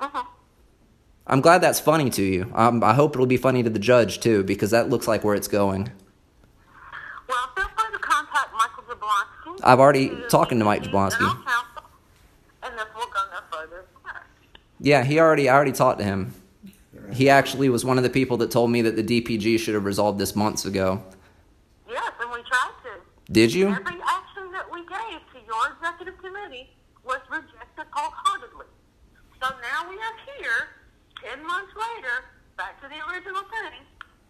Mm-hmm. I'm glad that's funny to you. I hope it'll be funny to the judge, too, because that looks like where it's going. Well, feel free to contact Michael Jablonski. I've already talking to Mike Jablonski. Counsel, and then we'll go no further. Yeah, I already talked to him. He actually was one of the people that told me that the DPG should have resolved this months ago. Yes, and we tried to. Did you? Every action that we gave to your executive committee was rejected wholeheartedly. So now we have here, 10 months later, back to the original thing,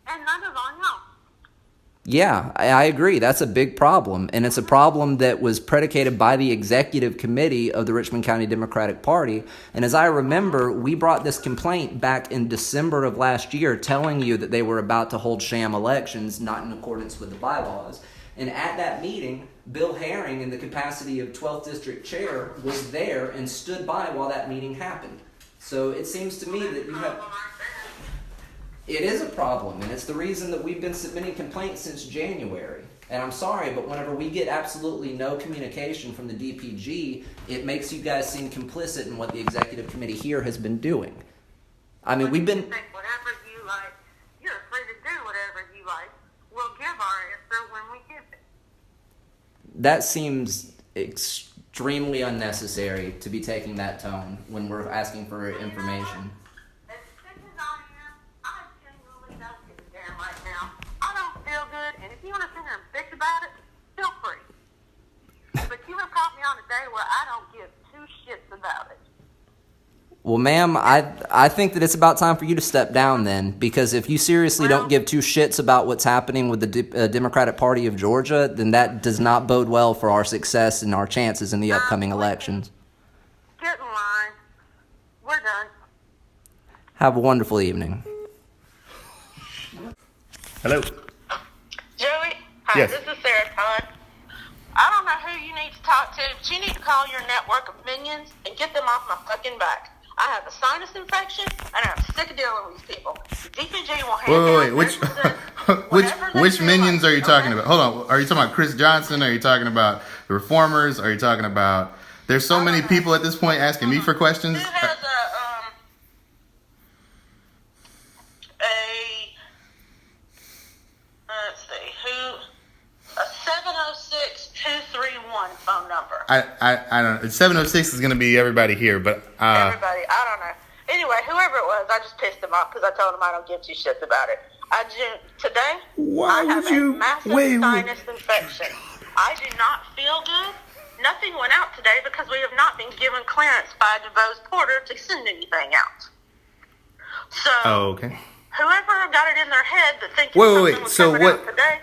and none of on y'all. Yeah, I agree. That's a big problem. And it's a problem that was predicated by the executive committee of the Richmond County Democratic Party. And as I remember, we brought this complaint back in December of last year telling you that they were about to hold sham elections, not in accordance with the bylaws. And at that meeting, Bill Herring, in the capacity of 12th District Chair, was there and stood by while that meeting happened. So it seems to me that you have... It is a problem, and it's the reason that we've been submitting complaints since January. And I'm sorry, but whenever we get absolutely no communication from the DPG, it makes you guys seem complicit in what the executive committee here has been doing. I mean, we've been... Think whatever you like, you're free to do whatever you like. We'll give our answer when we give it. That seems extremely unnecessary to be taking that tone when we're asking for information. As sick as I am, I genuinely don't give a damn right now. I don't feel good, and if you want to sit here and bitch about it, feel free. But you have caught me on a day where I don't give two shits about it. Well, ma'am, I think that it's about time for you to step down then, because if you seriously don't give two shits about what's happening with the Democratic Party of Georgia, then that does not bode well for our success and our chances in the upcoming elections. Get in line. We're done. Have a wonderful evening. Hello. Joey? Hi, Yes. this is Sarah Todd. I don't know who you need to talk to, but you need to call your network of minions and get them off my fucking back. I have a sinus infection, and I'm sick of dealing with these people. DPG will handle Wait. Which minions are you talking about? Hold on. Are you talking about Chris Johnson? Are you talking about the reformers? Are you talking about? There's so many people at this point asking me for questions. Who has a 706-231 phone number. I don't know. 706 is going to be everybody here, but Everybody, I don't know. Anyway, whoever it was, I just pissed him off because I told him I don't give two shits about it. Today, Why I have would you- a massive wait. sinus infection. I do not feel good. Nothing went out today because we have not been given clearance by DeVos Porter to send anything out. So, okay. whoever got it in their head that thinking Wait. something was So coming what- out today,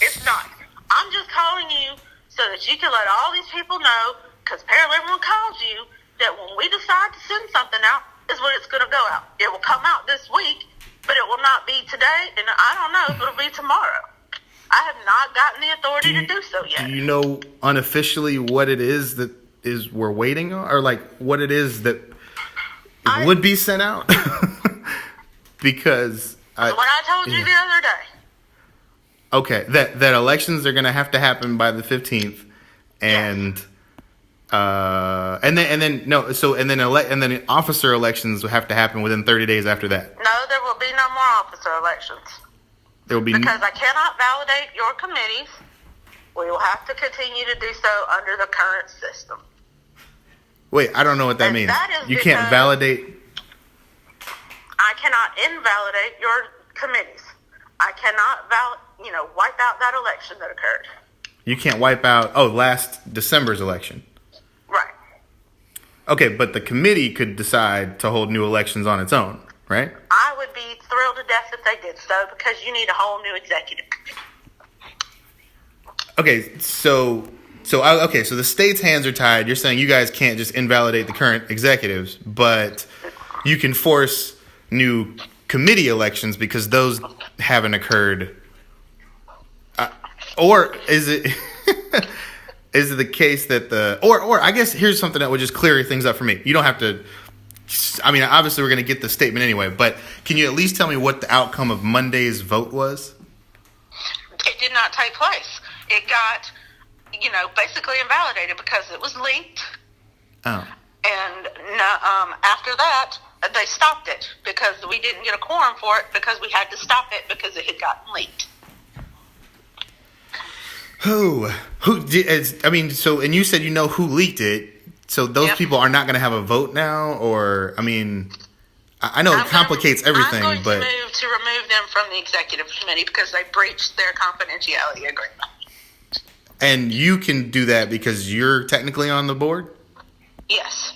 it's not. I'm just calling you so that you can let all these people know, because apparently everyone calls you, that when we decide to send something out, is when it's going to go out. It will come out this week, but it will not be today, and I don't know if it'll be tomorrow. I have not gotten the authority to do so yet. Do you know unofficially what it is that is we're waiting on, or like what it is that would be sent out? Because what I told you the other day. Okay, that elections are going to have to happen by the 15th, and then officer elections will have to happen within 30 days after that. No, there will be no more officer elections. There will be Because I cannot validate your committees. We will have to continue to do so under the current system. Wait, I don't know what that And means. that is You can't because- validate. I cannot invalidate your committees. I cannot wipe out that election that occurred. You can't wipe out last December's election. Right. Okay, but the committee could decide to hold new elections on its own, right? I would be thrilled to death if they did so, because you need a whole new executive committee. Okay, so the state's hands are tied. You're saying you guys can't just invalidate the current executives, but you can force new committee elections because those haven't occurred. Or is it is it the case that or I guess here's something that would just clear things up for me. You don't have to. I mean, obviously we're going to get the statement anyway, but can you at least tell me what the outcome of Monday's vote was? It did not take place. It got, basically invalidated because it was leaked. Oh. And no after that, they stopped it because we didn't get a quorum for it because we had to stop it because it had gotten leaked. Who did? I mean, so, and you said you know who leaked it. So those people are not going to have a vote now, or I mean, I know it complicates everything, I'm going but to remove them from the executive committee because they breached their confidentiality agreement. And you can do that because you're technically on the board. Yes.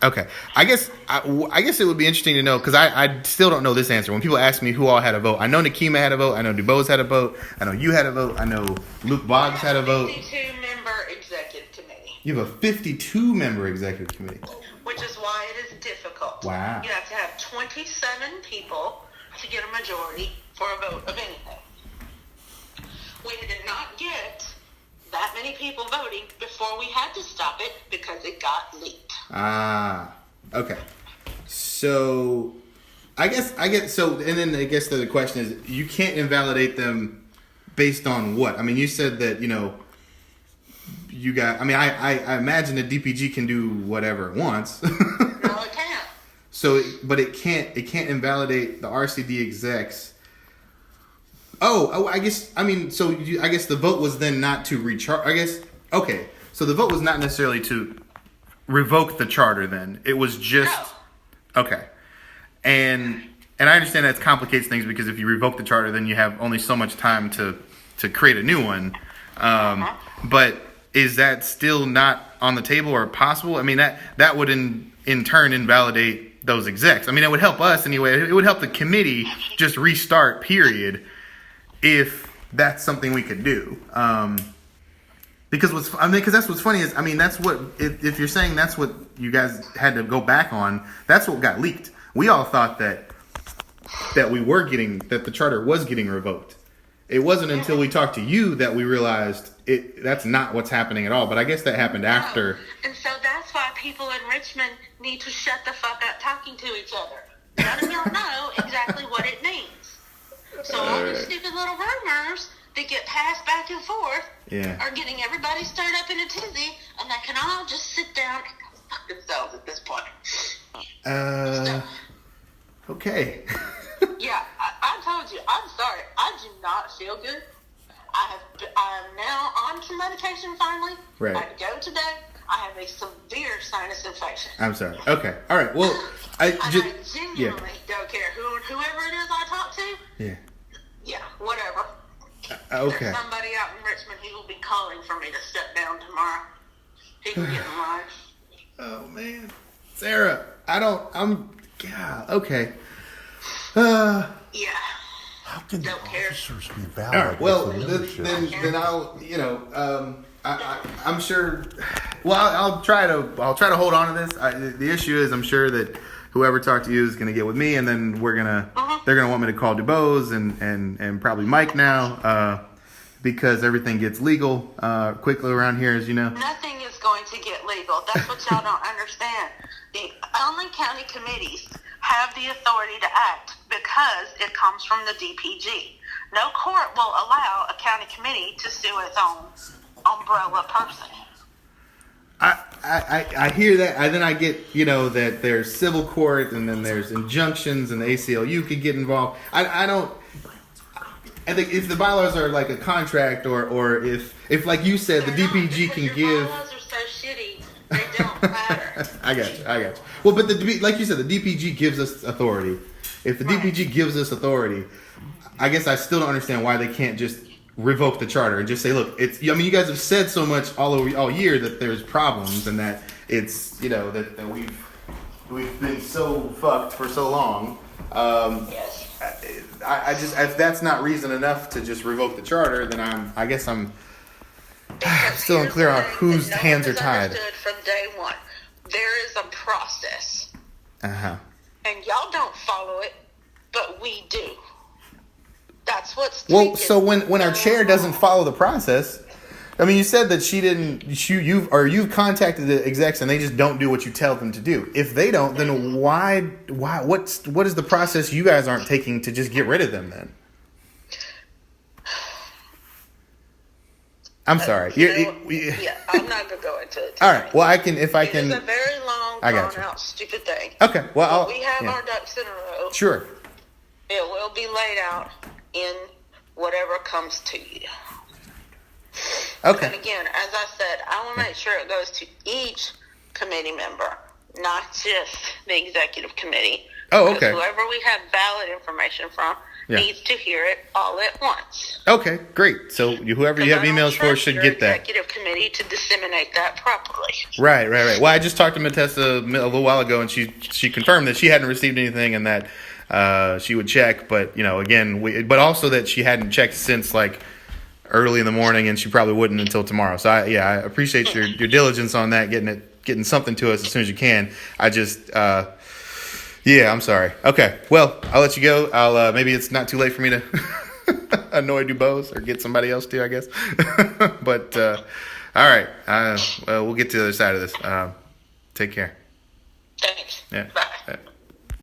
Okay, I guess it would be interesting to know because I still don't know this answer. When people ask me who all had a vote, I know Nikema had a vote, I know DuBose had a vote, I know you had a vote, I know Luke Boggs had a vote. 52-member executive committee. You have a 52-member executive committee, which is why it is difficult. Wow. You have to have 27 people to get a majority for a vote of anything. We did not get that many people voting before we had to stop it because it got leaked. Ah, okay. So, I guess so, and then I guess the question is, you can't invalidate them based on what? I mean, you said that, you know, you got, I mean, I imagine that DPG can do whatever it wants. No, it can't. So, but it can't invalidate the RCD execs. Oh, I guess, I mean, so I guess the vote was then not to recharge, I guess, okay. So the vote was not necessarily to revoke the charter then. It was just, okay. And I understand that complicates things because if you revoke the charter, then you have only so much time to create a new one. But is that still not on the table or possible? I mean, that would in turn invalidate those execs. I mean, it would help us anyway. It would help the committee just restart, period, if that's something we could do. Because that's what's funny is, I mean, that's what, if you're saying that's what you guys had to go back on, that's what got leaked. We all thought that the charter was getting revoked. It wasn't until we talked to you that we realized that's not what's happening at all. But I guess that happened after. And so that's why people in Richmond need to shut the fuck up talking to each other. None of y'all know exactly what it means. So all the stupid little rumors that get passed back and forth are getting everybody stirred up in a tizzy, and they can all just sit down and go fuck themselves at this point. Okay. Yeah, I told you, I'm sorry. I do not feel good. I am now on some medication finally. Right. I had to go today. I have a severe sinus infection. I'm sorry. Okay. All right. Well, I genuinely don't care whoever it is I talk to. Yeah. Yeah, whatever. Okay. There's somebody out in Richmond who will be calling for me to step down tomorrow. He can get in line. Oh man, Sarah, God. Okay. Yeah. How can the Don't care. officers be All valid? right. Well, with the membership? then I'll, you know, I'm sure. Well, I'll try to hold on to this. The issue is, I'm sure that whoever talked to you is going to get with me, and then they're gonna want me to call DuBose and probably Mike now, because everything gets legal quickly around here, as you know. Nothing is going to get legal. That's what y'all don't understand. The only county committees have the authority to act because it comes from the DPG. No court will allow a county committee to sue its own umbrella person. I hear that, and then I get, you know, that there's civil court, and then there's injunctions, and the ACLU could get involved. I think if the bylaws are like a contract, or if like you said, the DPG can give. Your bylaws are so shitty, they don't matter. I got you. Well, but like you said, the DPG gives us authority. If the DPG gives us authority, I guess I still don't understand why they can't just revoke the charter and just say, look, it's. I mean, you guys have said so much all year that there's problems and that it's, you know, that we've been so fucked for so long. Yes. I just, if that's not reason enough to just revoke the charter, then I guess I'm still unclear on whose hands are tied. Understood from day one. There is a process. Uh-huh. And y'all don't follow it, but we do. That's what's well. So when our chair doesn't follow the process, I mean, you said that she didn't. You've contacted the execs and they just don't do what you tell them to do. If they don't, then why? What is the process you guys aren't taking to just get rid of them then? I'm sorry. Yeah, I'm not gonna go into it. All right. Well, I can. It's a very long I got drawn you. out, stupid thing. Okay. Well, When we have our ducks in a row, sure. it will be laid out in whatever comes to you. Okay. And again, as I said, I will make sure it goes to each committee member, not just the executive committee. Oh, okay. Because whoever we have valid information from needs to hear it all at once. Okay, great. So whoever you have emails for should get that. Executive committee to disseminate that properly. Right. Well, I just talked to Matessa a little while ago, and she confirmed that she hadn't received anything and that she would check. But again, but also that she hadn't checked since like early in the morning, and she probably wouldn't until tomorrow. So I appreciate your diligence on that, getting something to us as soon as you can. I just I'm sorry. Okay, well, I'll let you go. I'll maybe it's not too late for me to annoy Dubose or get somebody else to, I guess. But all right, we'll get to the other side of this. Take care. Thanks. Yeah. Bye.